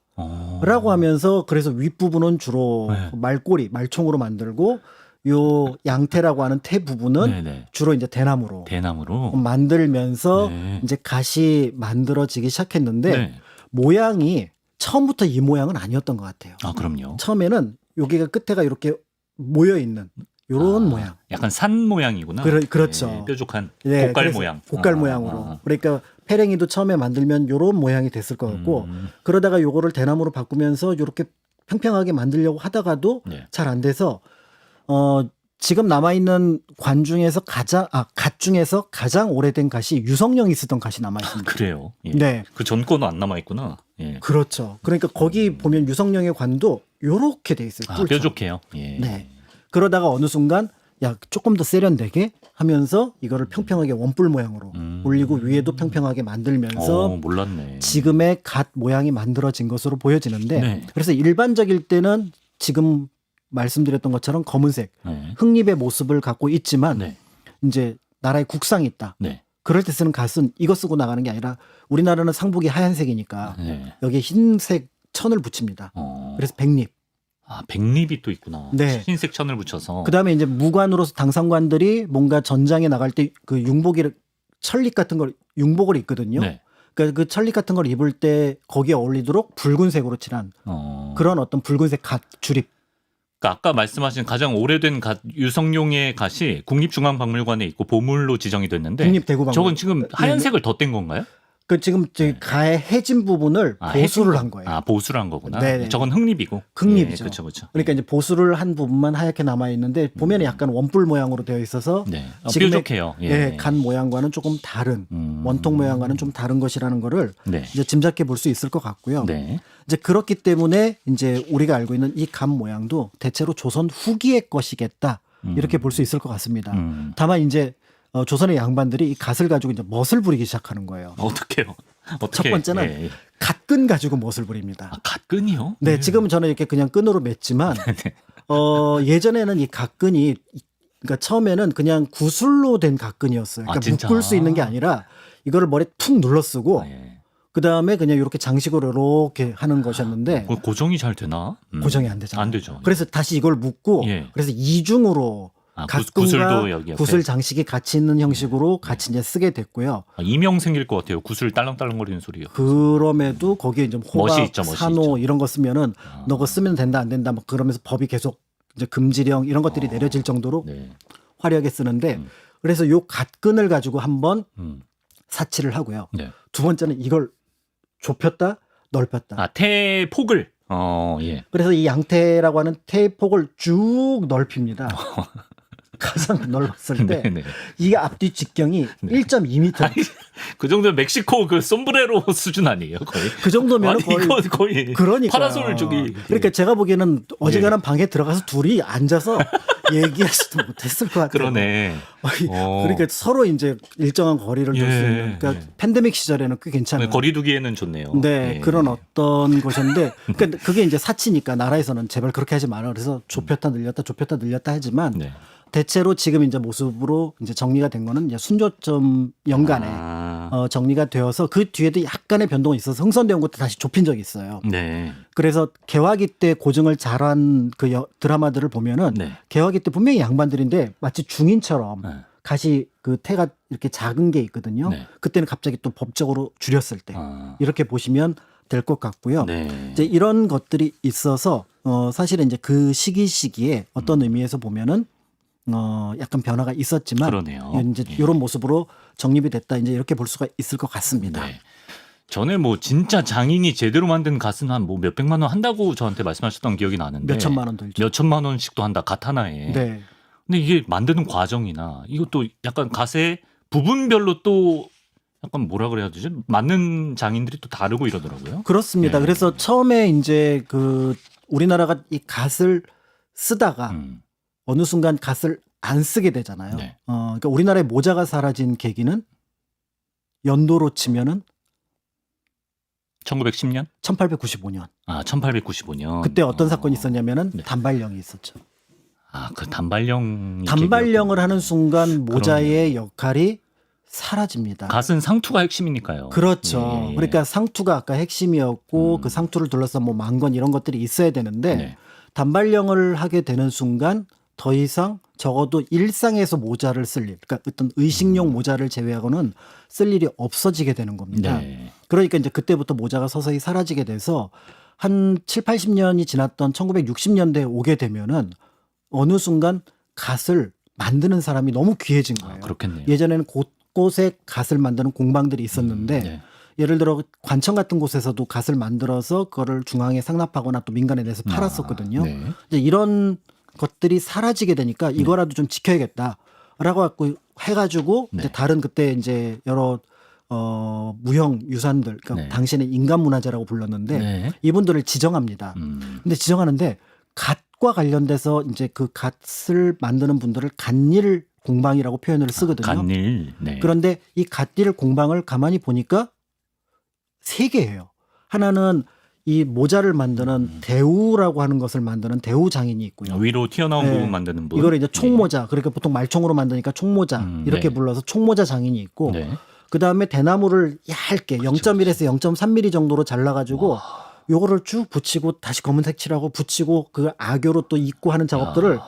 라고 하면서 그래서 윗부분은 주로 네. 말꼬리, 말총으로 만들고 요 양태라고 하는 태 부분은 네네. 주로 이제 대나무로 대나무로. 만들면서 네. 이제 갓이 만들어지기 시작했는데 네. 모양이 처음부터 이 모양은 아니었던 것 같아요. 아 그럼요. 처음에는 여기가 끝에가 이렇게 모여 있는 요런 모양. 약간 산 모양이구나. 그렇죠. 네, 뾰족한 예, 고깔 그래서 모양. 고깔 모양으로. 그러니까 페랭이도 처음에 만들면 요런 모양이 됐을 것 같고 그러다가 요거를 대나무로 바꾸면서 요렇게 평평하게 만들려고 하다가도 네. 잘 안 돼서 지금 남아 있는 갓 중에서 가장 오래된 갓이 유성룡이 쓰던 갓이 남아 아, 있습니다. 그래요. 예. 네. 그 전 거는 안 남아 있구나. 예. 그렇죠. 그러니까 거기 보면 유성룡의 관도 요렇게 돼 있어요. 아, 뿔처럼. 뾰족해요. 예. 네. 그러다가 어느 순간 야 조금 더 세련되게 하면서 이거를 평평하게 원뿔 모양으로 올리고 위에도 평평하게 만들면서 몰랐네. 지금의 갓 모양이 만들어진 것으로 보여지는데 네. 그래서 일반적일 때는 지금 말씀드렸던 것처럼 검은색 네. 흑립의 모습을 갖고 있지만 네. 이제 나라에 국상이 있다. 네. 그럴 때 쓰는 갓은 이거 쓰고 나가는 게 아니라 우리나라는 상복이 하얀색이니까 네. 여기에 흰색 천을 붙입니다. 그래서 백립. 아, 백립이 또 있구나. 네. 흰색 천을 붙여서. 그다음에 이제 무관으로서 당상관들이 뭔가 전장에 나갈 때 그 융복이 천립 같은 걸 융복을 입거든요. 네. 그러니까 그 천립 같은 걸 입을 때 거기에 어울리도록 붉은색으로 칠한 그런 어떤 붉은색 갓 주립. 그러니까 아까 말씀하신 가장 오래된 유성룡의 갓이 국립중앙박물관에 있고 보물로 지정이 됐는데 국립대구박물관. 저건 지금 하얀색을 덧댄 건가요? 그 지금 저기 가의 해진 부분을 보수를 한 거예요. 아, 보수를 한 거구나. 네. 저건 흑립이고. 흑립이죠. 그렇죠, 그렇죠. 그러니까 이제 보수를 한 부분만 하얗게 남아 있는데 보면 약간 원뿔 모양으로 되어 있어서 네. 지금의 뾰족해요. 예, 간 모양과는 조금 다른 원통 모양과는 좀 다른 것이라는 거를 네. 이제 짐작해 볼 수 있을 것 같고요. 네. 이제 그렇기 때문에 이제 우리가 알고 있는 이 간 모양도 대체로 조선 후기의 것이겠다 이렇게 볼 수 있을 것 같습니다. 다만 이제 조선의 양반들이 이 갓을 가지고 이제 멋을 부리기 시작하는 거예요. 어떻게요? 첫 번째는 예. 갓끈 가지고 멋을 부립니다. 아, 갓끈이요? 네, 지금은 저는 이렇게 그냥 끈으로 맸지만 예전에는 이 갓끈이 그러니까 처음에는 그냥 구슬로 된 갓끈이었어요. 그러니까 진짜? 묶을 수 있는 게 아니라 이거를 머리에 툭 눌러 쓰고 예. 그 다음에 그냥 이렇게 장식으로 이렇게 하는 것이었는데 그거 고정이 잘 되나? 고정이 안 되잖아요. 안 되죠. 그래서 다시 이걸 묶고 예. 그래서 이중으로 구슬도 갓끈과 여기 옆에. 구슬 장식이 같이 있는 형식으로 같이 이제 쓰게 됐고요. 이명 생길 것 같아요. 구슬 딸랑딸랑거리는 소리요. 그럼에도 거기에 이제 호박, 멋이 있죠, 멋이 산호 있죠. 이런 거 쓰면은 너 그거 쓰면 된다 안 된다 막 그러면서 법이 계속 이제 금지령 이런 것들이 내려질 정도로 네. 화려하게 쓰는데 그래서 요 갓끈을 가지고 한번 음. 사치를 하고요. 네. 두 번째는 이걸 좁혔다 넓혔다. 아, 태폭을. 예. 그래서 이 양태라고 하는 태폭을 쭉 넓힙니다. 가장 넓었을 때 네네. 이 앞뒤 직경이 1.2m. 그 정도면 멕시코 그 솜브레로 수준 아니에요, 거의. 그 정도면 아니, 거의 이건 거의 그러니까 파라솔 쪽이. 그러니까 제가 보기에는 어지간한 방에 들어가서 둘이 앉아서 얘기하지도 못했을 것 같아요. 그러네. 그러니까 서로 이제 일정한 거리를 둘 수 예, 있는. 그러니까 예. 팬데믹 시절에는 꽤 괜찮은. 거리두기에는 좋네요. 네, 예. 그런 어떤 것인데, 그러니까 그게 이제 사치니까 나라에서는 제발 그렇게 하지 마라. 그래서 좁혔다 늘렸다, 좁혔다 늘렸다 하지만 네. 대체로 지금 이제 모습으로 이제 정리가 된 거는 이제 순조점 연간에 정리가 되어서 그 뒤에도 약간의 변동이 있어서 흥선대원 것도 다시 좁힌 적이 있어요. 네. 그래서 개화기 때 고증을 잘한 그 드라마들을 보면은 네. 개화기 때 분명히 양반들인데 마치 중인처럼 네. 가시 그 태가 이렇게 작은 게 있거든요. 네. 그때는 갑자기 또 법적으로 줄였을 때 이렇게 보시면 될 것 같고요. 네. 이제 이런 것들이 있어서 사실은 이제 그 시기에 어떤 의미에서 보면은 약간 변화가 있었지만 그러네요. 이제 예. 이런 모습으로 정립이 됐다 이제 이렇게 볼 수가 있을 것 같습니다. 네. 전에 뭐 진짜 장인이 제대로 만든 갓은 한 뭐 몇백만 원 한다고 저한테 말씀하셨던 기억이 나는데 몇 천만 원 들죠. 몇 천만 원씩도 한다 갓 하나에. 네. 근데 이게 만드는 과정이나 이것도 약간 갓의 부분별로 또 약간 뭐라 그래야 되지? 맞는 장인들이 또 다르고 이러더라고요. 그렇습니다. 네. 그래서 처음에 이제 그 우리나라가 이 갓을 쓰다가 어느 순간 갓을 안 쓰게 되잖아요. 네. 그러니까 우리나라의 모자가 사라진 계기는 연도로 치면은 1910년? 1895년. 아, 1895년. 그때 어떤 사건이 있었냐면은 네. 단발령이 있었죠. 아, 그 단발령. 단발령을 하는 순간 모자의 역할이 사라집니다. 갓은 상투가 핵심이니까요. 그렇죠. 예, 예. 그러니까 상투가 아까 핵심이었고 그 상투를 둘러서 뭐 망건 이런 것들이 있어야 되는데 네. 단발령을 하게 되는 순간 더 이상 적어도 일상에서 모자를 쓸 일, 그러니까 어떤 의식용 모자를 제외하고는 쓸 일이 없어지게 되는 겁니다. 네. 그러니까 이제 그때부터 모자가 서서히 사라지게 돼서 한 7, 80년이 지났던 1960년대에 오게 되면은 어느 순간 갓을 만드는 사람이 너무 귀해진 거예요. 그렇겠네요. 예전에는 곳곳에 갓을 만드는 공방들이 있었는데 네. 예를 들어 관청 같은 곳에서도 갓을 만들어서 그거를 중앙에 상납하거나 또 민간에 내서 팔았었거든요. 네. 이제 이런 것들이 사라지게 되니까 이거라도 좀 지켜야겠다라고 갖고 해가지고 네. 이제 다른 그때 이제 여러 무형 유산들, 그러니까 네. 당시에는 인간문화재라고 불렀는데 네. 이분들을 지정합니다. 근데 지정하는데 갓과 관련돼서 이제 그 갓을 만드는 분들을 갓일 공방이라고 표현을 쓰거든요. 간일. 네. 그런데 이 갓일 공방을 가만히 보니까 세 개예요. 하나는 이 모자를 만드는 대우라고 하는 것을 만드는 대우 장인이 있고요. 위로 튀어나온 네. 부분 만드는 분. 이거를 이제 총모자, 그러니까 보통 말총으로 만드니까 총모자 이렇게 네. 불러서 총모자 장인이 있고 네. 그 다음에 대나무를 얇게 0.1에서 0.3mm 정도로 잘라가지고 요거를 쭉 붙이고 다시 검은색 칠하고 붙이고 그 악교로 또 입고 하는 작업들을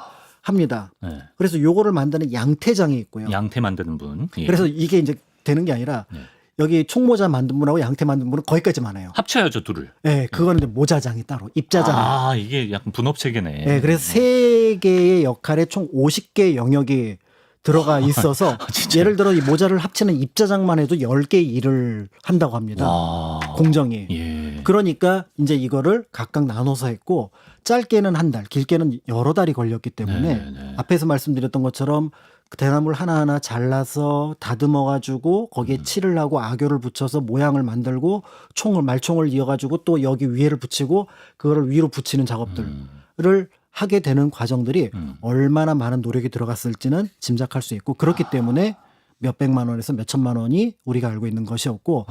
합니다. 네. 그래서 요거를 만드는 양태장이 있고요. 양태 만드는 분. 예. 그래서 이게 이제 되는 게 아니라 네. 여기 총모자 만든 분하고 양태 만든 분은 거기까지만 해요. 합쳐야죠, 둘을. 네, 그거는 이제 모자장이 따로, 입자장. 아, 이게 약간 분업 체계네. 네, 그래서 세 개의 역할에 총 50개의 영역이 들어가 있어서 진짜요? 예를 들어 이 모자를 합치는 입자장만 해도 10개의 일을 한다고 합니다. 와. 공정이. 예. 그러니까 이제 이거를 각각 나눠서 했고 짧게는 한 달, 길게는 여러 달이 걸렸기 때문에 네. 앞에서 말씀드렸던 것처럼 그 대나무를 하나하나 잘라서 다듬어 가지고 거기에 칠을 하고 악교를 붙여서 모양을 만들고 말총을 이어 가지고 또 여기 위에를 붙이고 그거를 위로 붙이는 작업들을 하게 되는 과정들이 얼마나 많은 노력이 들어갔을지는 짐작할 수 있고 그렇기 때문에 몇백만 원에서 몇천만 원이 우리가 알고 있는 것이었고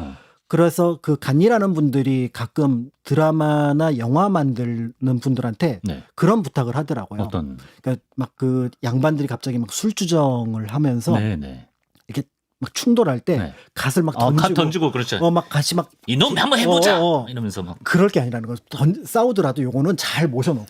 그래서 그 간이라는 분들이 가끔 드라마나 영화 만드는 분들한테 네. 그런 부탁을 하더라고요. 어떤? 그러니까 막 그 양반들이 갑자기 막 술주정을 하면서 네네. 이렇게 막 충돌할 때 네. 갓을 막 갓 던지고, 던지고 그렇죠. 막 같이 막 이놈 한번 해보자. 어. 이러면서 막. 그럴 게 아니라는 거. 싸우더라도 요거는 잘 모셔놓고.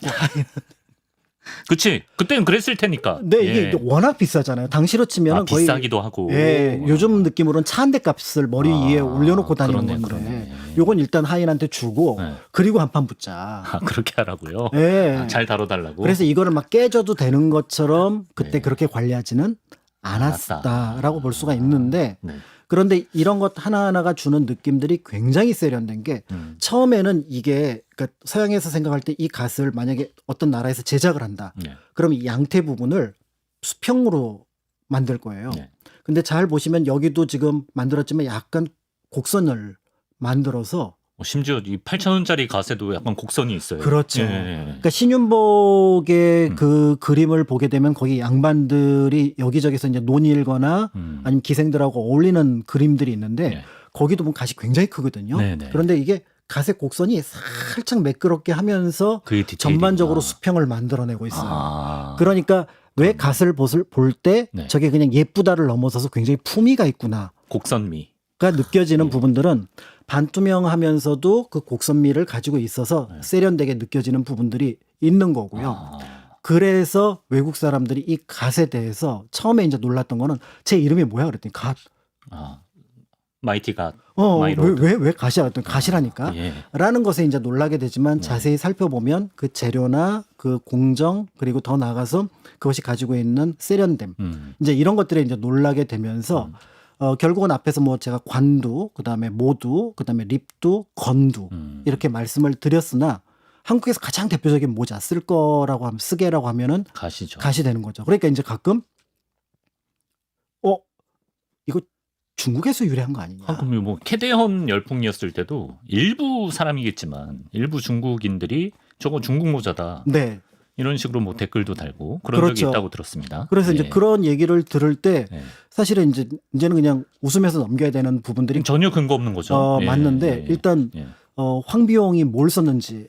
그치. 그때는 그랬을 테니까. 근데 이게 워낙 비싸잖아요. 당시로 치면은 거의 비싸기도 하고. 예, 요즘 느낌으로는 차 한 대 값을 머리 위에 올려놓고 다니는 그러네, 건데 그러네. 요건 일단 하인한테 주고 네. 그리고 한 판 붙자. 아, 그렇게 하라고요. 예. 아, 잘 다뤄달라고. 그래서 이거를 막 깨져도 되는 것처럼 그때 네. 그렇게 관리하지는 않았다라고 볼 수가 있는데 네. 그런데 이런 것 하나하나가 주는 느낌들이 굉장히 세련된 게 처음에는 이게 그러니까 서양에서 생각할 때 이 갓을 만약에 어떤 나라에서 제작을 한다. 네. 그럼 이 양태 부분을 수평으로 만들 거예요. 네. 근데 잘 보시면 여기도 지금 만들었지만 약간 곡선을 만들어서 심지어 이 8,000원짜리 갓에도 약간 곡선이 있어요. 그렇죠. 예. 그러니까 신윤복의 그 그림을 보게 되면 거기 양반들이 여기저기서 이제 논일거나 아니면 기생들하고 어울리는 그림들이 있는데 네. 거기도 보면 갓이 굉장히 크거든요. 네네. 그런데 이게 갓의 곡선이 살짝 매끄럽게 하면서 그게 디테일이구나. 전반적으로 수평을 만들어내고 있어요. 아. 그러니까 왜 갓을 볼 때 네. 저게 그냥 예쁘다를 넘어서서 굉장히 품위가 있구나. 곡선미. 가 느껴지는 네. 부분들은 반투명하면서도 그 곡선미를 가지고 있어서 세련되게 느껴지는 부분들이 있는 거고요. 아. 그래서 외국 사람들이 이 갓에 대해서 처음에 이제 놀랐던 거는 제 이름이 뭐야 그랬더니 갓. 아. 마이티 갓. 마이로드. 왜 갓이야 그랬더니 갓이라니까. 예. 라는 것에 이제 놀라게 되지만 자세히 살펴보면 그 재료나 그 공정 그리고 더 나아가서 그것이 가지고 있는 세련됨 이제 이런 것들에 이제 놀라게 되면서 결국은 앞에서 뭐 제가 관두, 그다음에 모두, 그다음에 립두, 건두 이렇게 말씀을 드렸으나 한국에서 가장 대표적인 모자 쓸 거라고 하면 쓰개라고 하면은 갓이죠. 갓이 되는 거죠. 그러니까 이제 가끔 이거 중국에서 유래한 거 아니냐? 그럼 뭐 캐대헌 열풍이었을 때도 일부 사람이겠지만 일부 중국인들이 저거 중국 모자다. 네. 이런 식으로 뭐 댓글도 달고 그런 그렇죠. 적이 있다고 들었습니다. 그래서 이제 예. 그런 얘기를 들을 때 예. 사실은 이제는 그냥 웃으면서 넘겨야 되는 부분들이 전혀 근거 없는 거죠. 예, 맞는데 예, 일단 예. 황비용이 뭘 썼는지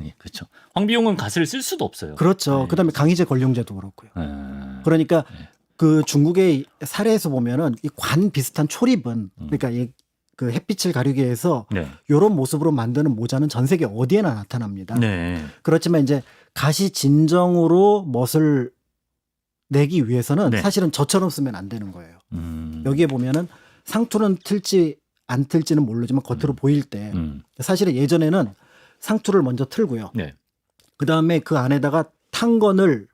예, 그렇죠. 황비용은 갓을 쓸 수도 없어요. 그렇죠. 예. 그다음에 강희제 권룡제도 그렇고요. 그러니까 예. 그 중국의 사례에서 보면은 이 관 비슷한 초립은 그러니까 그 햇빛을 가리기 위해서 네. 이런 모습으로 만드는 모자는 전 세계 어디에나 나타납니다. 네. 그렇지만 이제 갓이 진정으로 멋을 내기 위해서는 네. 사실은 저처럼 쓰면 안 되는 거예요. 음. 여기에 보면은 상투는 틀지 안 틀지는 모르지만 겉으로 보일 때 사실은 예전에는 상투를 먼저 틀고요. 네. 그 다음에 그 안에다가 탄건을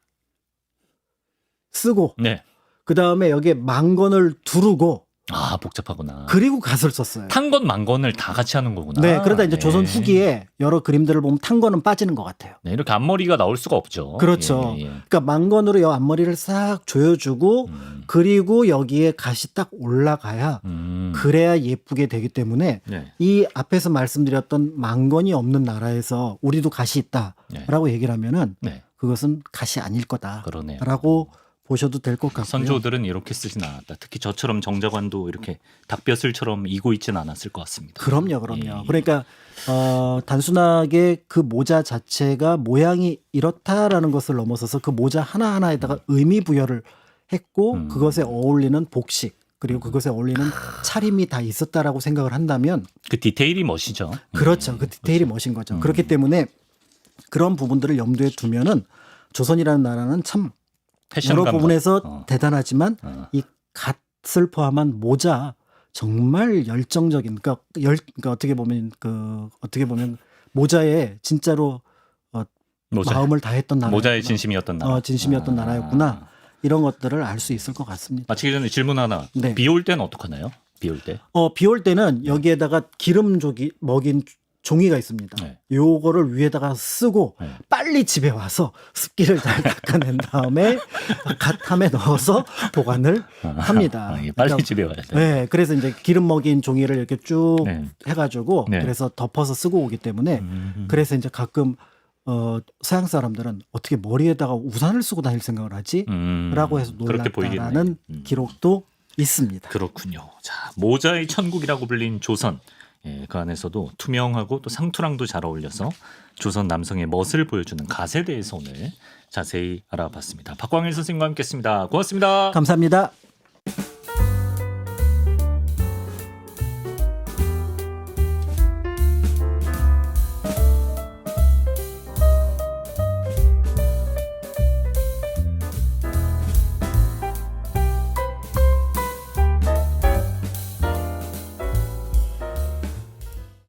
쓰고 네. 그 다음에 여기에 만건을 두르고 아, 복잡하구나. 그리고 갓을 썼어요. 탄건 만건을 다 같이 하는 거구나. 네, 그러다 이제 네. 조선 후기에 여러 그림들을 보면 탄건은 빠지는 것 같아요. 네, 이렇게 앞머리가 나올 수가 없죠. 그렇죠. 예, 예. 그러니까 만건으로 여 앞머리를 싹 조여주고 그리고 여기에 갓이 딱 올라가야 그래야 예쁘게 되기 때문에 네. 이 앞에서 말씀드렸던 만건이 없는 나라에서 우리도 갓이 있다라고 얘기를 하면은 네. 그것은 갓이 아닐 그러네요. 거다라고 보셔도 될 것 같고요. 선조들은 이렇게 쓰진 않았다. 특히 저처럼 정자관도 이렇게 닭벼슬처럼 이고 있진 않았을 것 같습니다. 그럼요. 예. 그러니까 단순하게 그 모자 자체가 모양이 이렇다라는 것을 넘어서서 그 모자 하나하나에다가 의미 부여를 했고 그것에 어울리는 복식 그리고 그것에 어울리는 차림이 다 있었다라고 생각을 한다면 그 디테일이 멋이죠. 그렇죠. 그 디테일이 멋인 거죠. 그렇기 때문에 그런 부분들을 염두에 두면은 조선이라는 나라는 참 여러 패션감 부분에서 대단하지만 이 갓을 포함한 모자 정말 열정적인 그러니까 어떻게 보면 모자에 진짜로 마음을 다했던 나라 모자의 진심이었던 나라. 진심이었던 나라였구나 이런 것들을 알 수 있을 것 같습니다. 마치기 전에 질문 하나. 네. 비 올 때는 어떡하나요? 비 올 때? 비 올 때는 여기에다가 기름 먹인 종이가 있습니다. 네. 요거를 위에다가 쓰고 네. 빨리 집에 와서 습기를 잘 닦아낸 다음에 갓함에 넣어서 보관을 합니다. 빨리 그러니까, 집에 와야 돼. 네, 그래서 이제 기름 먹인 종이를 이렇게 쭉 네. 해가지고 해가지고 그래서 덮어서 쓰고 오기 때문에 그래서 이제 가끔 서양 사람들은 어떻게 머리에다가 우산을 쓰고 다닐 생각을 하지? 라고 해서 그렇게 보이겠네요. 놀랐다라는 기록도 있습니다. 그렇군요. 자, 모자의 천국이라고 불린 조선. 예, 그 안에서도 투명하고 또 상투랑도 잘 어울려서 조선 남성의 멋을 보여주는 갓에 대해서 오늘 자세히 알아봤습니다. 박광일 선생님과 함께했습니다. 고맙습니다. 감사합니다.